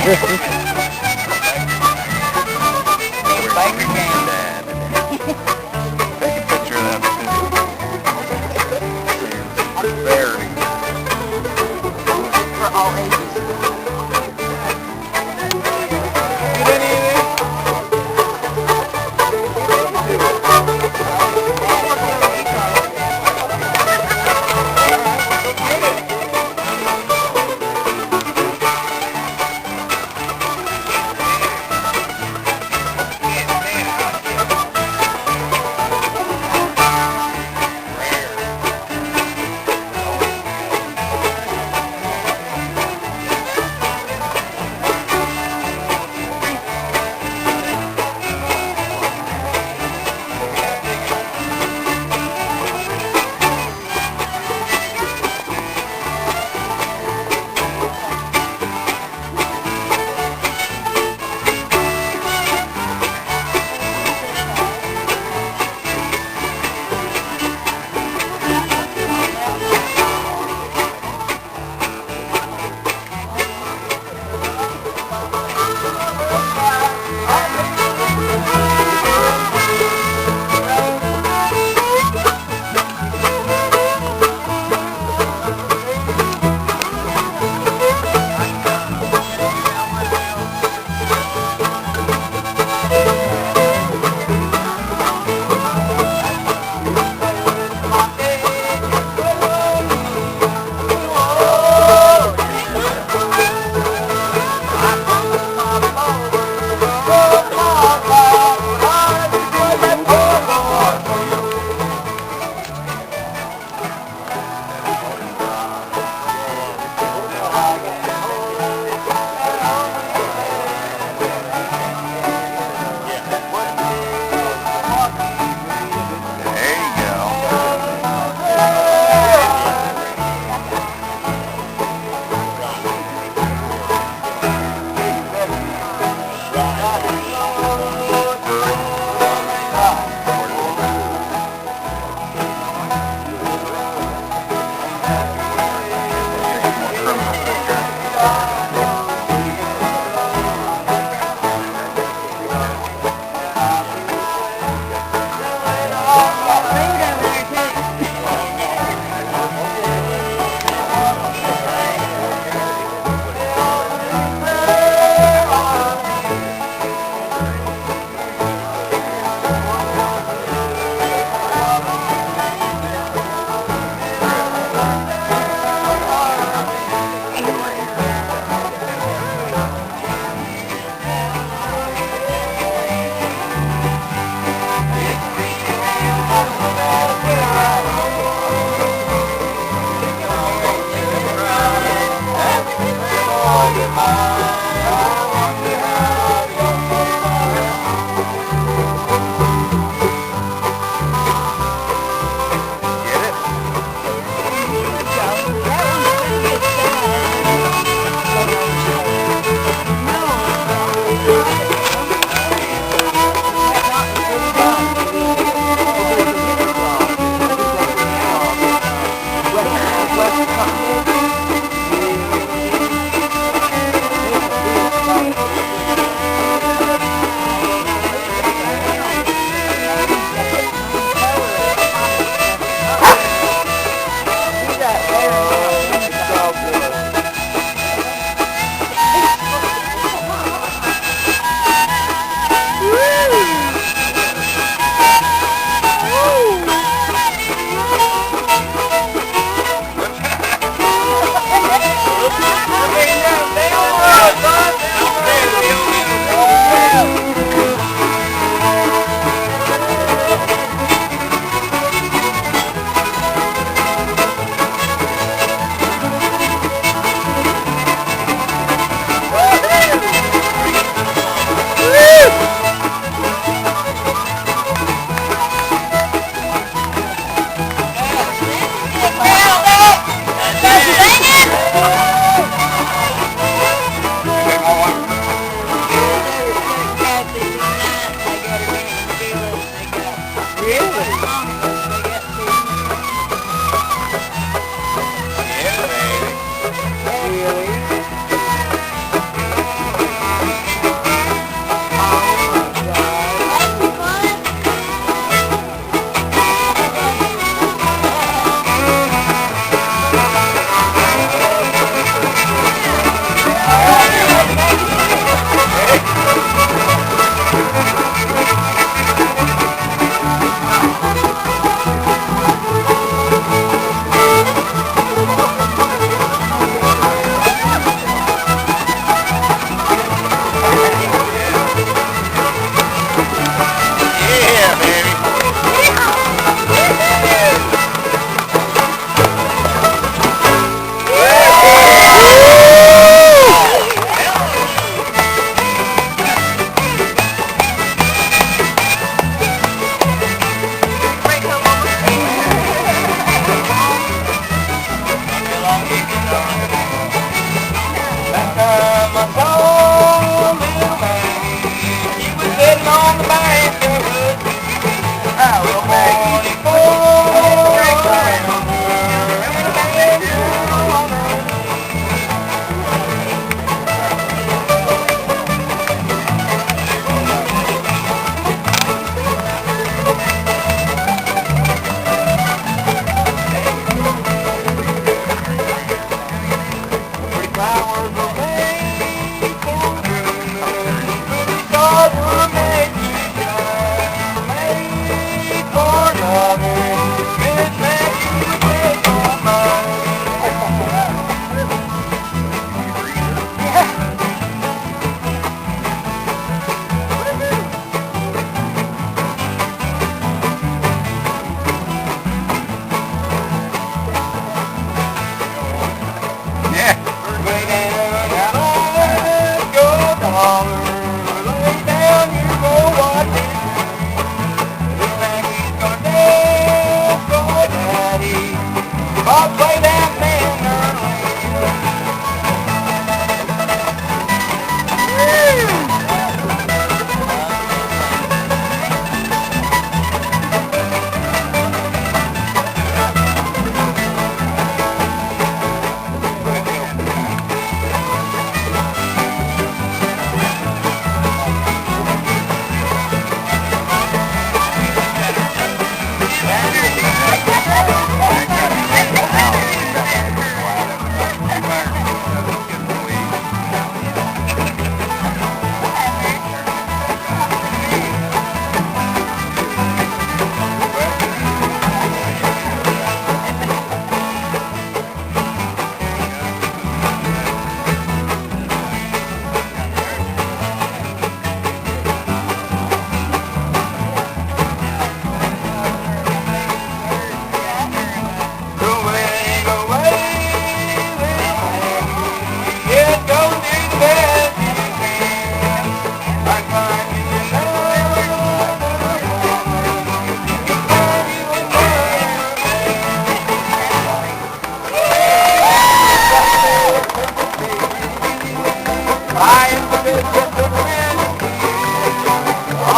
Biker gang. Take a picture of that too. Very. For all ages. Get any of this?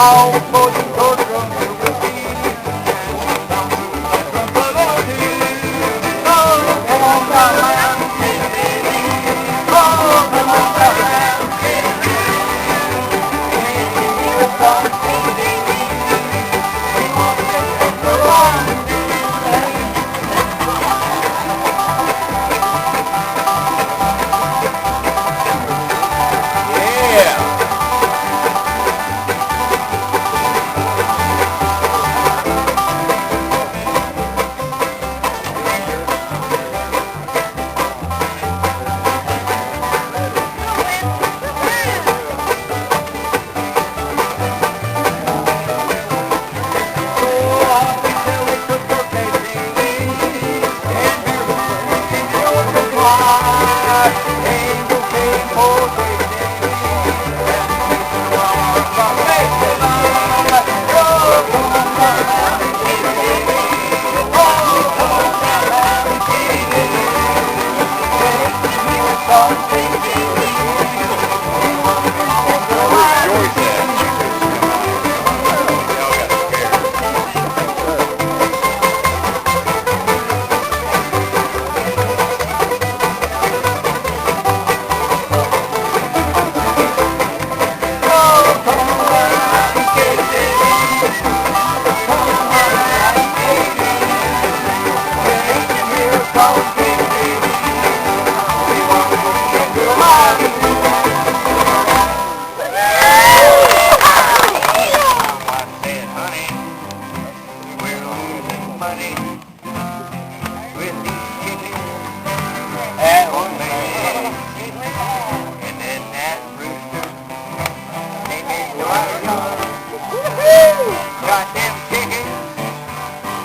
all for the children to be. Oh, come on, Batman. Oh, come on, Batman. Here it comes. We want to take the line.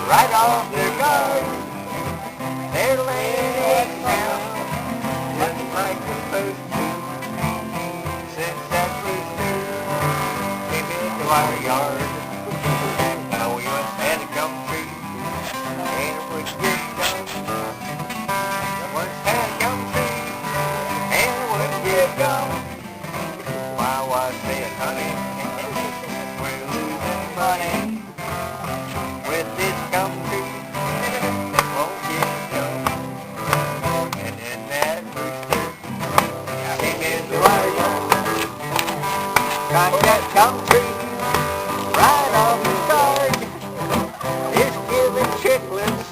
Right off their guard, they're laying it down, just like they're supposed to. Since that rooster came into our yard, we once had a gum tree, and it would get gum. Once had a gum tree, and it would get gum. My wife said, honey, we're losing money with this gum tree that won't get gum. And then that rooster came into our yard, got that gum tree right off his guard. It's giving chiclets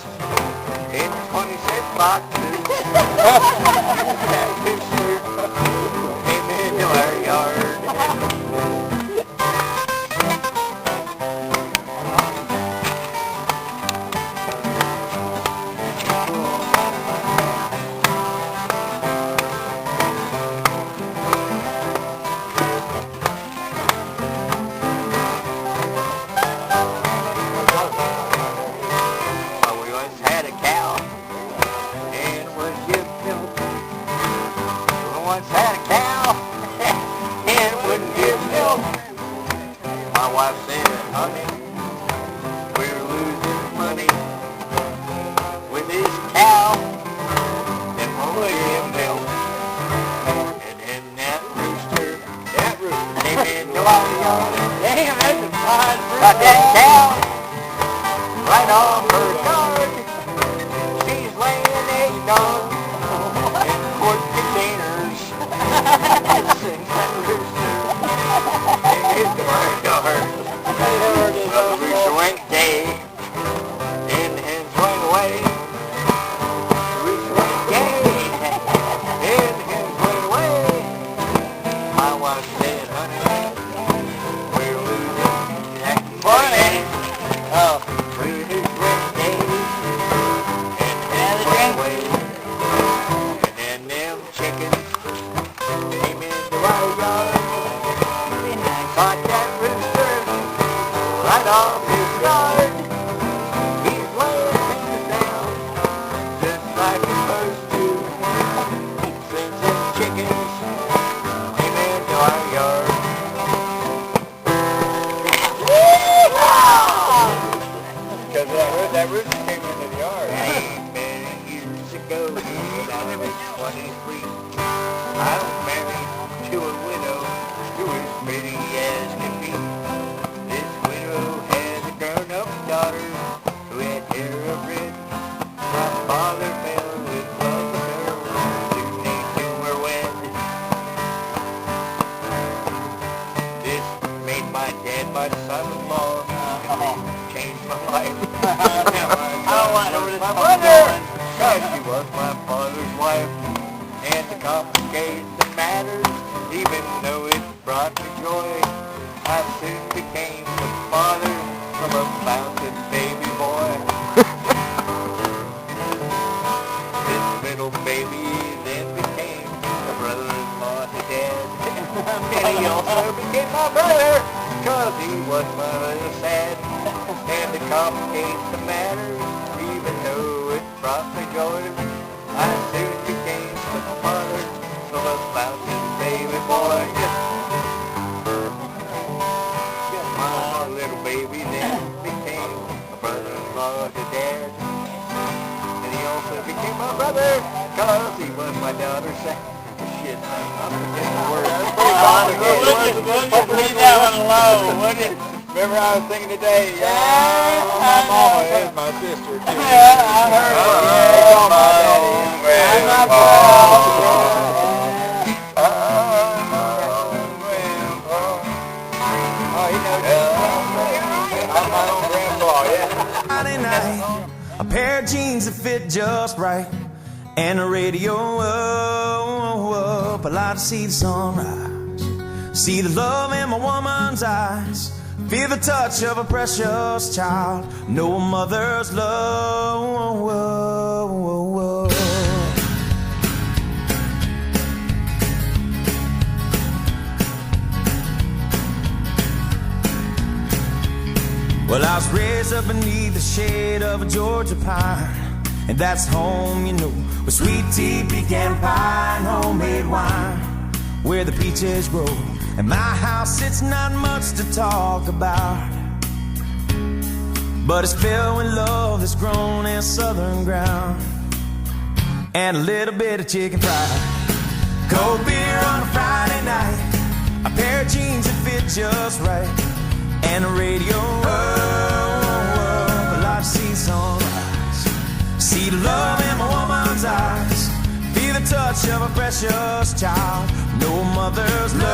in 20-cent boxes. That rooster came into our yard. Once had a cow and wouldn't give milk. My wife said, honey, we're losing money with this cow that won't give milk. And then that rooster came into our yard. Damn, that's a fine rooster. Got that cow right off her guard. She's laying eggs on in quart containers. Sing that rooster into our yard. The rooster went gay, and the hens went away. The rooster went gay, and the hens went away. My wife said, honey, we're losing that money. Oh, rooster went gay, and the hens went away. And then them chickens came into our yard. Caught that rooster right off his guard. He's laying things down just like he's supposed to. Since them chickens came into our yard. Because that rooster came into the yard. Many years ago, when I was 23, I was married to a widow who was pretty as can be. son-in-law. Changed my life. I don't want to My mother, cause she was my father's wife. And to complicate the matters, even though it brought me joy, I soon became the father of a bouncing baby boy. This little baby then became a brother-in-law to Dad. And he also became my brother, cause he was my little sad. And to complicate the matter, even though it brought me joy, I soon became the father of a bouncing baby boy. My little baby then became a brother-in-law to Dad. And he also became my brother, cause he was my daughter's second. Shit, I'm forgetting the words. Leave that one alone, wouldn't it? Remember I was thinking today, my mama is my sister too. I heard it. They call my daddy. Oh, he knows that. I'm my own grandpa, yeah. Friday night, a pair of jeans that fit just right, and the radio up. I like to see the sunrise, see the love in my woman's eyes, feel the touch of a precious child, know a mother's love. Well, I was raised up beneath the shade of a Georgia pine, and that's home, you know, with sweet tea, pecan pie, and homemade wine, where the peaches grow. And my house, it's not much to talk about, but it's filled with love that's grown in southern ground, and a little bit of chicken fried. Cold beer on a Friday night, a pair of jeans that fit just right, and the radio up. I like to see sunrise, see the love in my woman's eyes, feel the touch of a precious child, know a mother's love.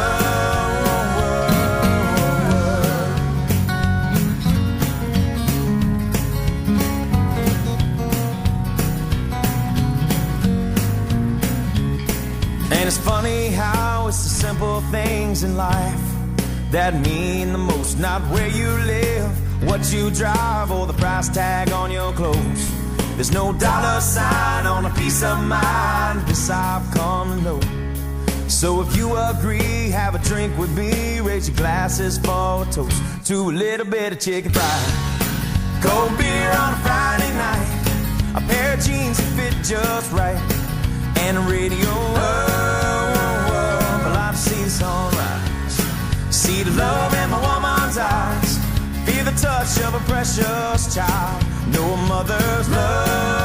And it's funny how it's the simple things in life that mean the most, not where you live, what you drive, or the price tag on your clothes. There's no dollar sign on a piece of mind, this I've come to know. So if you agree, have a drink with me, raise your glasses for a toast to a little bit of chicken fried. Cold beer on a Friday night, a pair of jeans that fit just right, and a radio up. I like to see the sunrise, see the love in my woman's eyes, feel the touch of a precious child, know a mother's love.